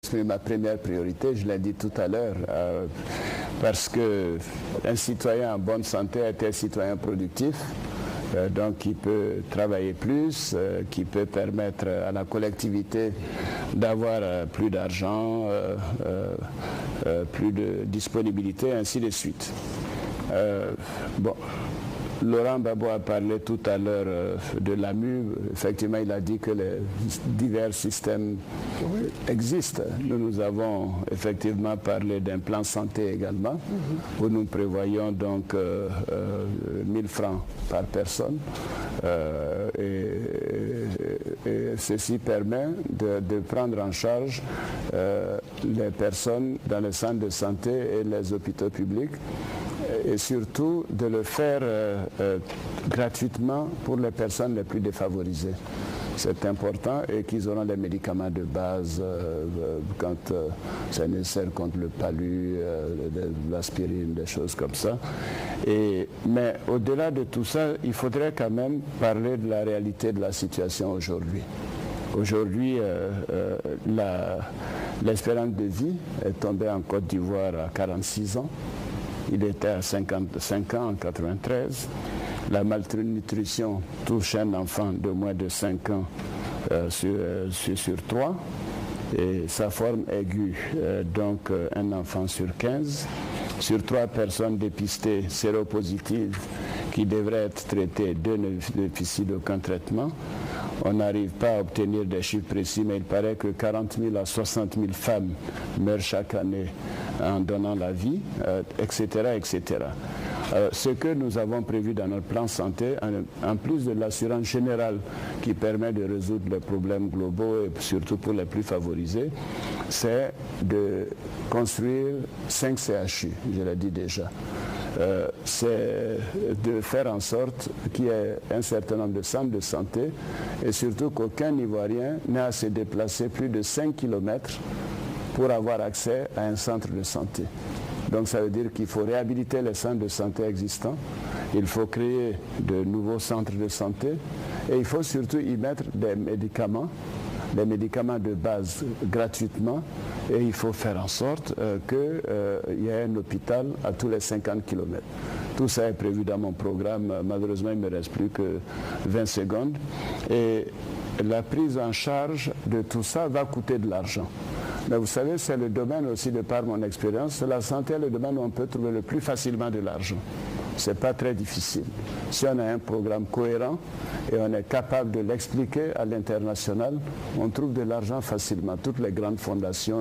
exprimé ma première priorité, je l'ai dit tout à l'heure, parce qu'un citoyen en bonne santé est un citoyen productif, donc qui peut travailler plus, qui peut permettre à la collectivité d'avoir plus d'argent, plus de disponibilité, ainsi de suite. Bon. Laurent Gbagbo a parlé tout à l'heure de l'AMU. Effectivement, il a dit que les divers systèmes existent. Nous avons effectivement parlé d'un plan santé également, où nous prévoyons donc 1000 francs par personne. Et ceci permet de prendre en charge les personnes dans les centres de santé et les hôpitaux publics, et surtout de le faire gratuitement pour les personnes les plus défavorisées. C'est important, et qu'ils auront les médicaments de base quand c'est nécessaire contre le palu, l'aspirine, des choses comme ça. Mais au-delà de tout ça, il faudrait quand même parler de la réalité de la situation aujourd'hui. Aujourd'hui, l'espérance de vie est tombée en Côte d'Ivoire à 46 ans. Il était à 55 ans en 1993. La malnutrition touche un enfant de moins de 5 ans sur 3. Et sa forme aiguë, donc un enfant sur 15. Sur 3 personnes dépistées séropositives qui devraient être traitées, 2 ne bénéficient d'aucun traitement. On n'arrive pas à obtenir des chiffres précis, mais il paraît que 40 000 à 60 000 femmes meurent chaque année en donnant la vie, etc., etc. Ce que nous avons prévu dans notre plan santé, en plus de l'assurance générale qui permet de résoudre les problèmes globaux et surtout pour les plus favorisés, c'est de construire 5 CHU, je l'ai dit déjà. C'est de faire en sorte qu'il y ait un certain nombre de centres de santé et surtout qu'aucun Ivoirien n'ait à se déplacer plus de 5 km pour avoir accès à un centre de santé. Donc ça veut dire qu'il faut réhabiliter les centres de santé existants, il faut créer de nouveaux centres de santé et il faut surtout y mettre des médicaments de base gratuitement, et il faut faire en sorte qu'il y ait un hôpital à tous les 50 km. Tout ça est prévu dans mon programme. Malheureusement, il ne me reste plus que 20 secondes. Et la prise en charge de tout ça va coûter de l'argent. Mais vous savez, c'est le domaine aussi, de par mon expérience, la santé est le domaine où on peut trouver le plus facilement de l'argent. Ce n'est pas très difficile. Si on a un programme cohérent et on est capable de l'expliquer à l'international, on trouve de l'argent facilement. Toutes les grandes fondations